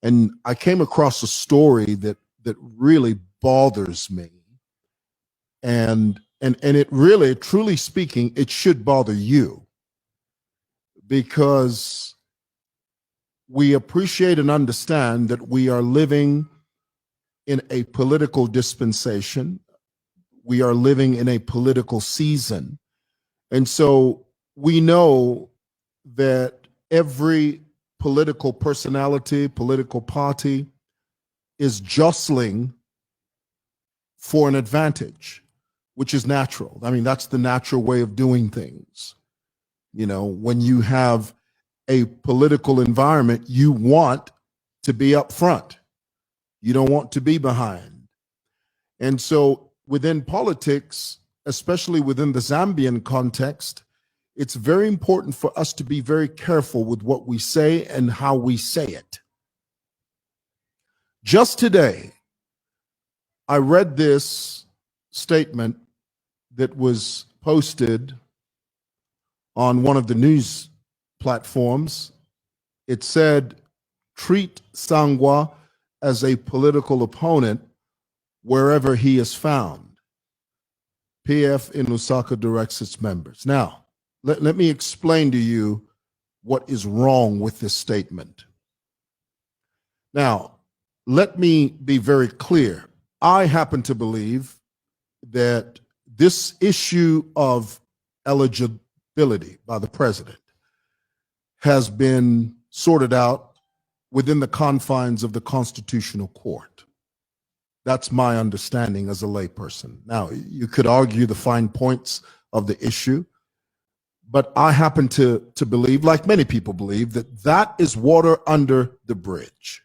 And I came across a story that really bothers me. And it really, truly speaking, it should bother you, because we appreciate and understand that we are living in a political dispensation. We are living in a political season. And so we know that every political personality, political party is jostling for an advantage, which is natural. I mean, that's the natural way of doing things. You know, when you have a political environment, you want to be up front. You don't want to be behind. And so within politics, especially within the Zambian context, it's very important for us to be very careful with what we say and how we say it. Just today, I read this statement that was posted on one of the news platforms. It said, "Treat Sangwa as a political opponent wherever he is found. PF in Lusaka directs its members." Now, let me explain to you what is wrong with this statement. Now, let me be very clear. I happen to believe that this issue of eligibility by the president has been sorted out within the confines of the Constitutional Court. That's my understanding as a layperson. Now, you could argue the fine points of the issue, but I happen to believe, like many people believe, that that is water under the bridge.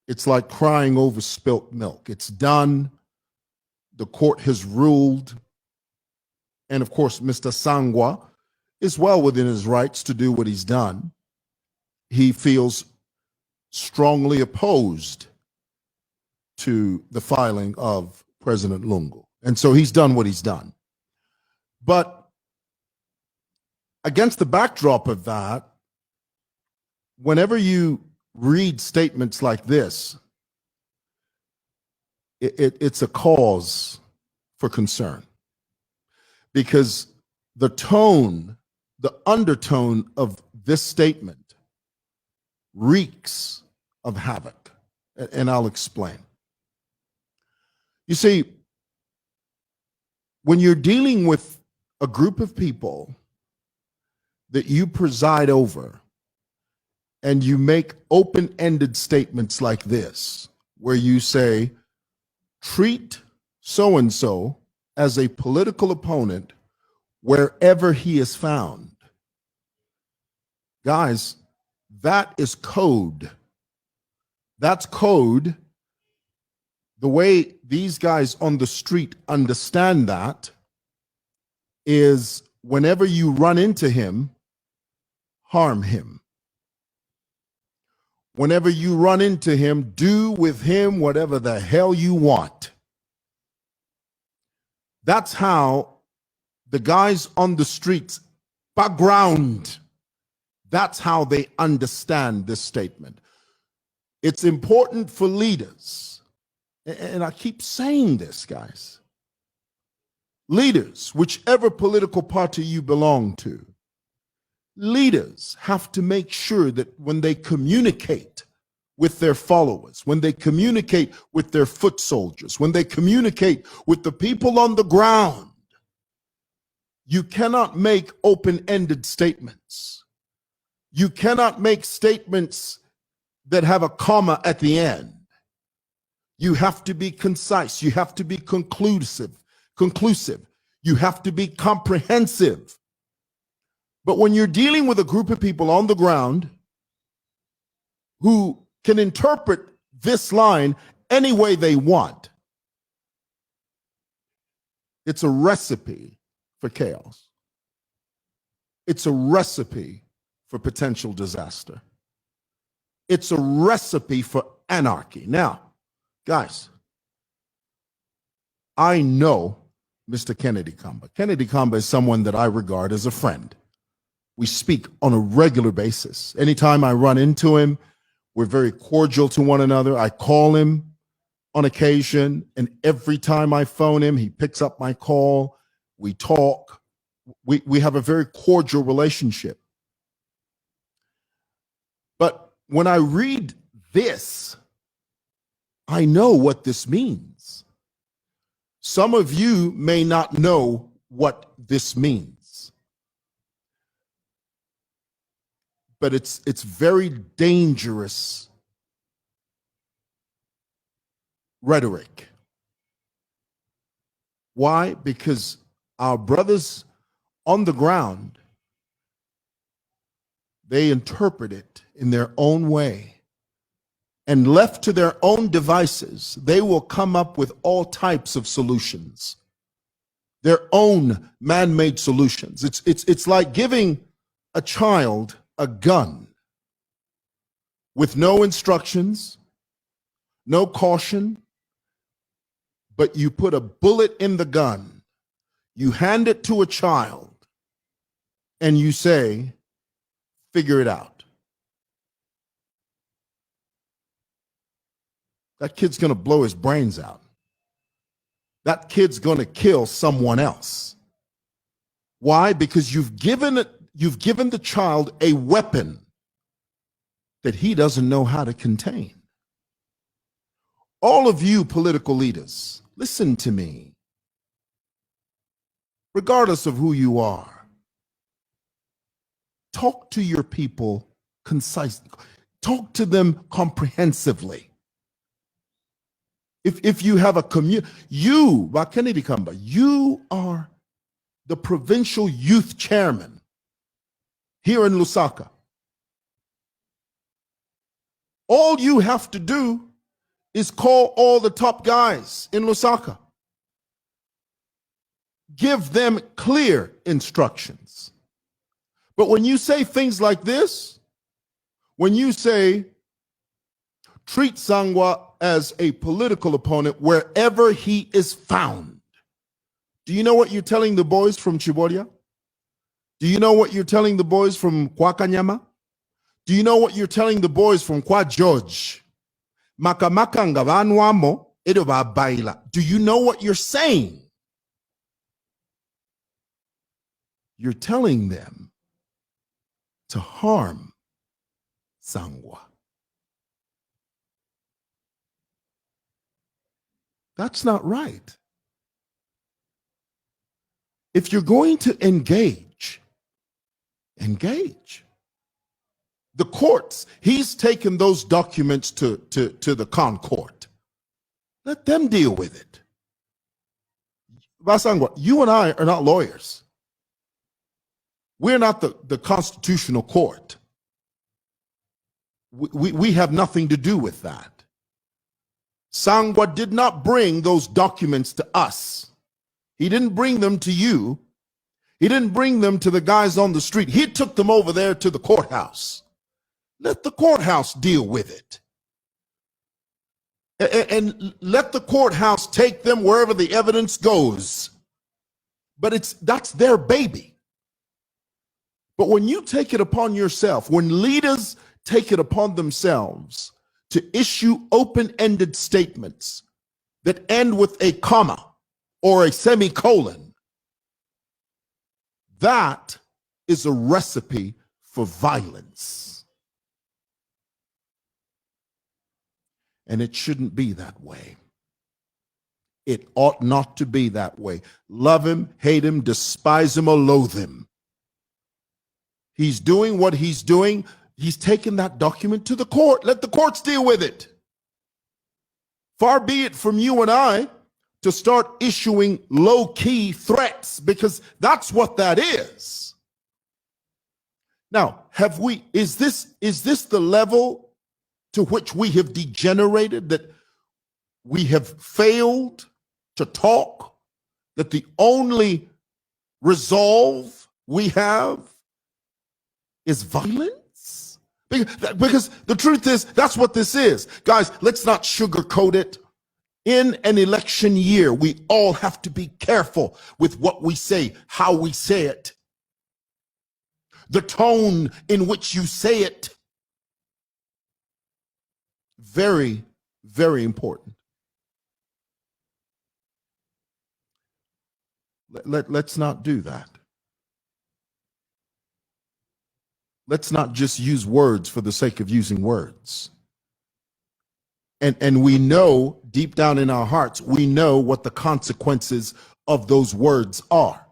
It's like crying over spilt milk. It's done. The court has ruled. And of course, Mr. Sangwa is well within his rights to do what he's done. He feels strongly opposed to the filing of President Lungu. And so he's done what he's done. But against the backdrop of that, whenever you read statements like this, it's a cause for concern, because the tone, the undertone of this statement reeks of havoc, and I'll explain. You see, when you're dealing with a group of people that you preside over, and you make open-ended statements like this, where you say, treat so-and-so as a political opponent wherever he is found. Guys, that is code. That's code. The way these guys on the street understand that is, whenever you run into him, harm him. Whenever you run into him, do with him whatever the hell you want. That's how the guys on the streets, background, that's how they understand this statement. It's important for leaders, and I keep saying this, guys. Leaders, whichever political party you belong to, leaders have to make sure that when they communicate with their followers, when they communicate with their foot soldiers, when they communicate with the people on the ground, you cannot make open-ended statements. You cannot make statements that have a comma at the end. You have to be concise. You have to be conclusive. You have to be comprehensive. But when you're dealing with a group of people on the ground who can interpret this line any way they want, it's a recipe for chaos. It's a recipe for potential disaster. It's a recipe for anarchy. Now, guys, I know Mr. Kennedy Kamba. Kennedy Kamba is someone that I regard as a friend. We speak on a regular basis. Anytime I run into him, We're very cordial to one another. I call him on occasion, and every time I phone him, he picks up my call. We talk. We have a very cordial relationship. But when I read this, I know what this means. Some of you may not know what this means. But it's very dangerous rhetoric. Why? Because our brothers on the ground, they interpret it in their own way. And left to their own devices, they will come up with all types of solutions, their own man-made solutions. It's like giving a child a gun with no instructions, no caution, but you put a bullet in the gun, you hand it to a child, and you say, figure it out. That kid's going to blow his brains out. That kid's going to kill someone else. Why? Because you've given the child a weapon that he doesn't know how to contain. All of you political leaders, listen to me. Regardless of who you are, talk to your people concisely. Talk to them comprehensively. If you have a community, you, Kennedy Kamba, you are the provincial youth chairman here in Lusaka. All you have to do is call all the top guys in Lusaka. Give them clear instructions. But when you say things like this, when you say, treat Sangwa as a political opponent wherever he is found, do you know what you're telling the boys from Chiboria? Do you know what you're telling the boys from Kwakanyama? Do you know what you're telling the boys from Kwa George? Makamakanga vanwamo edoba baila. Do you know what you're saying? You're telling them to harm Sangwa. That's not right. If you're going to engage. The courts, he's taken those documents to the Con Court. Let them deal with it. Basangwa, you and I are not lawyers. We're not the constitutional court. We have nothing to do with that. Sangwa did not bring those documents to us. He didn't bring them to you. He didn't bring them to the guys on the street. He took them over there to the courthouse. Let the courthouse deal with it. And let the courthouse take them wherever the evidence goes. But that's their baby. But when you take it upon yourself, when leaders take it upon themselves to issue open-ended statements that end with a comma or a semicolon, that is a recipe for violence. And it shouldn't be that way. It ought not to be that way. Love him, hate him, despise him, or loathe him. He's doing what he's doing. He's taken that document to the court. Let the courts deal with it. Far be it from you and I to start issuing low-key threats, because that's what that is. Now, is this the level to which we have degenerated, that we have failed to talk, that the only resolve we have is violence? Because the truth is, that's what this is. Guys, let's not sugarcoat it. In an election year, we all have to be careful with what we say, how we say it, the tone in which you say it. Very, very important. Let's not do that. Let's not just use words for the sake of using words. And we know deep down in our hearts, we know what the consequences of those words are.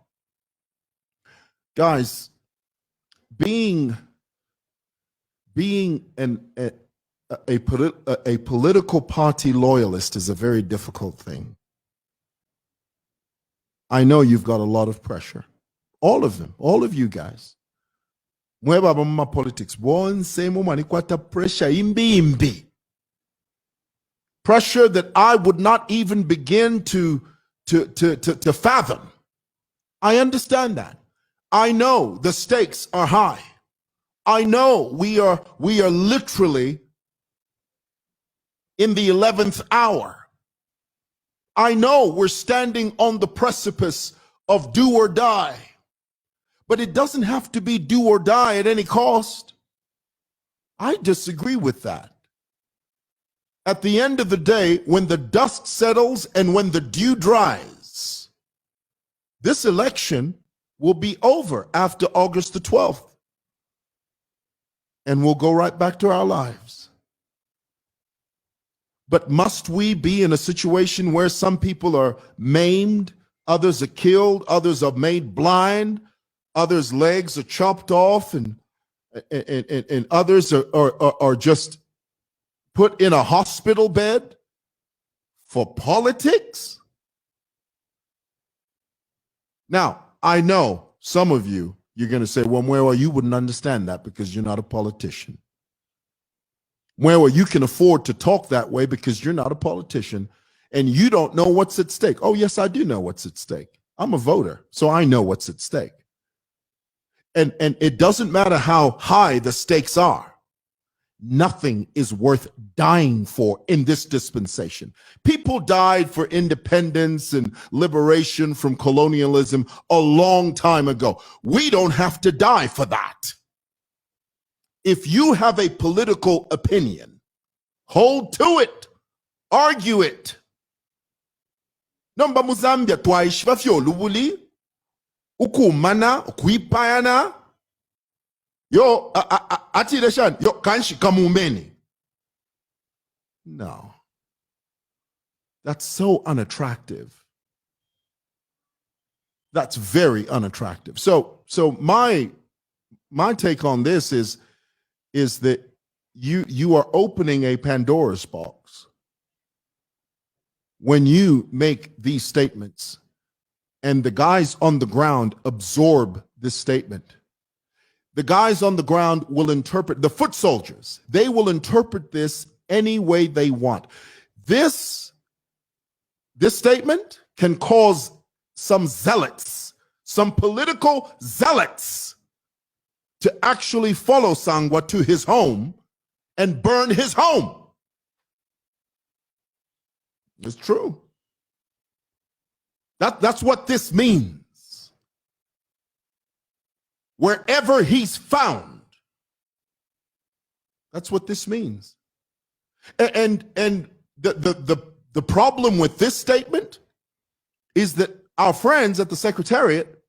Guys, being a political party loyalist is a very difficult thing. I know you've got a lot of pressure. All of them, all of you guys. Mwewa politics. One same woman pressure imbi. Pressure that I would not even begin to fathom. I understand that. I know the stakes are high. I know we are literally in the 11th hour. I know we're standing on the precipice of do or die. But it doesn't have to be do or die at any cost. I disagree with that. At the end of the day, when the dust settles and when the dew dries, this election will be over after August the 12th. And we'll go right back to our lives. But must we be in a situation where some people are maimed, others are killed, others are made blind, others' legs are chopped off, and others are just put in a hospital bed for politics? Now, I know some of you, you're going to say, well, Mwewa, you wouldn't understand that because you're not a politician. Mwewa, you can afford to talk that way because you're not a politician and you don't know what's at stake. Oh, yes, I do know what's at stake. I'm a voter, so I know what's at stake. And it doesn't matter how high the stakes are. Nothing is worth dying for in this dispensation. People died for independence and liberation from colonialism a long time ago. We don't have to die for that. If you have a political opinion, hold to it, argue it. Nomba muzambia twaishva fyolubuli, ukumana, ukuipayana, yo atireshan yo kanshi kamumbeni. No. That's so unattractive. That's very unattractive. So my take on this is that you are opening a Pandora's box when you make these statements and the guys on the ground absorb this statement. The guys on the ground will interpret, the foot soldiers, they will interpret this any way they want. This statement can cause some zealots, some political zealots, to actually follow Sangwa to his home and burn his home. It's true. That's what this means. Wherever he's found. That's what this means. And the problem with this statement is that our friends at the Secretariat,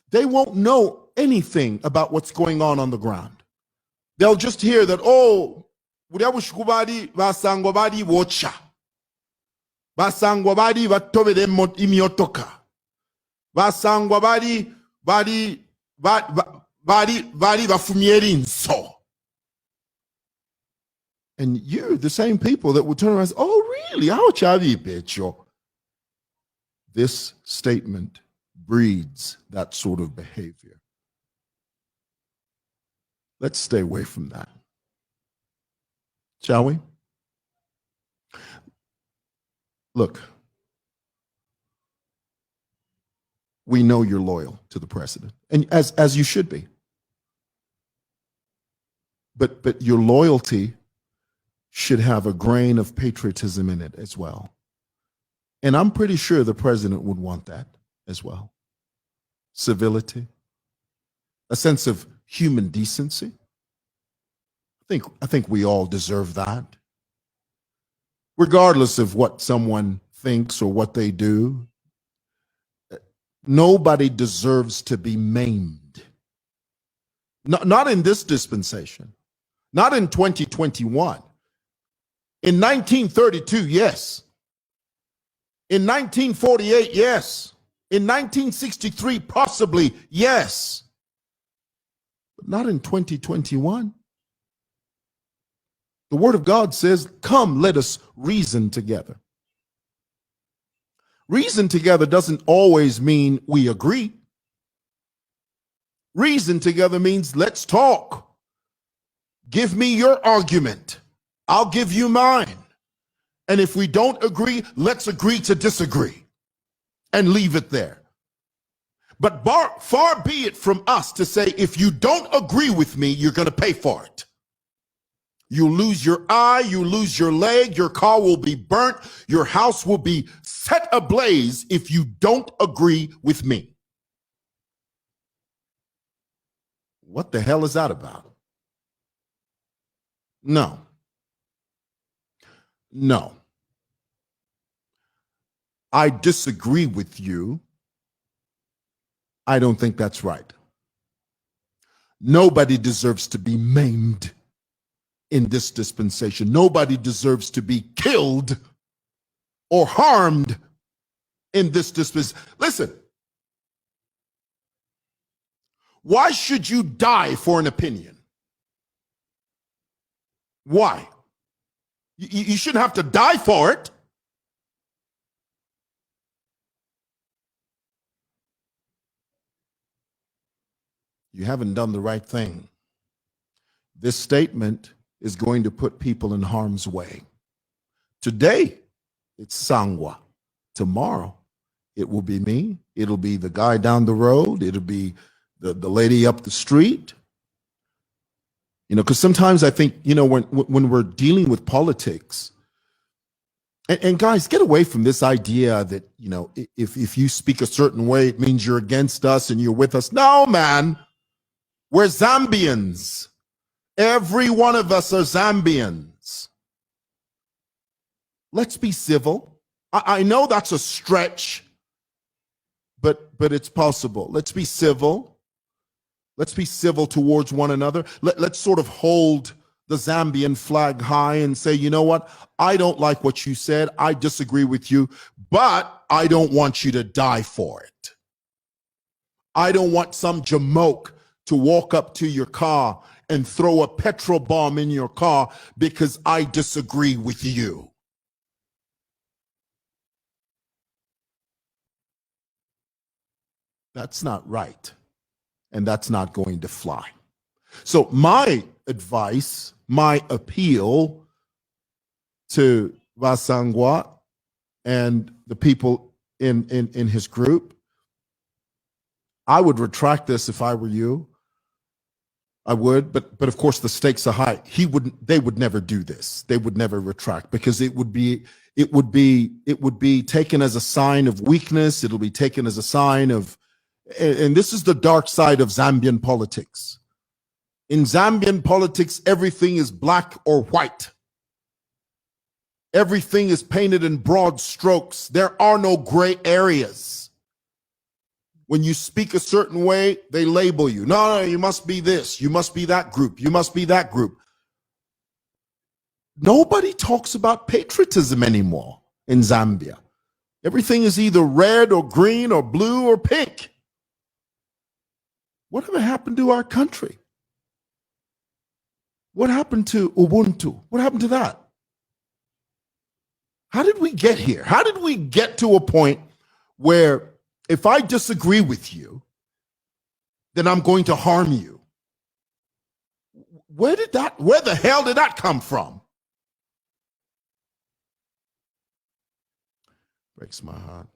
they won't know anything about what's going on the ground. They'll just hear that, oh, basangwa badi wocha. Basangwa badi batobede imiotoka. Basangwa badi bafumieri nso. And you're the same people that will turn around and say, oh, really? How chavi pecho? This statement breeds that sort of behavior. Let's stay away from that. Shall we? Look, we know you're loyal to the president, and as you should be. But your loyalty should have a grain of patriotism in it as well. And I'm pretty sure the president would want that as well. Civility, a sense of human decency. I think we all deserve that. regardless of what someone thinks or what they do, nobody deserves to be maimed. Not in this dispensation, not in 2021. In 1932, yes. In 1948, yes. In 1963, possibly, yes. But not in 2021. The Word of God says, come, let us reason together. Reason together doesn't always mean we agree. Reason together means let's talk. Give me your argument. I'll give you mine. And if we don't agree, let's agree to disagree and leave it there. But far be it from us to say, if you don't agree with me, you're going to pay for it. You lose your eye, you lose your leg, your car will be burnt, your house will be set ablaze if you don't agree with me. What the hell is that about? No. No. I disagree with you. I don't think that's right. Nobody deserves to be maimed in this dispensation. Nobody deserves to be killed or harmed in this dispensation. Listen, why should you die for an opinion? Why? You shouldn't have to die for it. You haven't done the right thing. This statement is going to put people in harm's way. Today, it's Sangwa. Tomorrow, it will be me. It'll be the guy down the road. It'll be the lady up the street. You know, because sometimes I think, you know, when we're dealing with politics, and guys, get away from this idea that, you know, if you speak a certain way, it means you're against us and you're with us. No, man. We're Zambians. Every one of us are Zambians. Let's be civil. I know that's a stretch, but it's possible. Let's be civil. Let's be civil towards one another. Let's sort of hold the Zambian flag high and say, you know what? I don't like what you said. I disagree with you, but I don't want you to die for it. I don't want some jamoke to walk up to your car and throw a petrol bomb in your car because I disagree with you. That's not right. And that's not going to fly. So my advice, my appeal to Sangwa and the people in his group, I would retract this if I were you. I would, but of course the stakes are high. They would never do this. They would never retract because it would be taken as a sign of weakness. It'll be taken as a sign of, and this is the dark side of Zambian politics. In Zambian politics, everything is black or white. Everything is painted in broad strokes. There are no gray areas. When you speak a certain way, they label you. No, you must be this. You must be that group. You must be that group. Nobody talks about patriotism anymore in Zambia. Everything is either red or green or blue or pink. Whatever happened to our country? What happened to Ubuntu? What happened to that? How did we get here? How did we get to a point where if I disagree with you, then I'm going to harm you? Where the hell did that come from? Breaks my heart.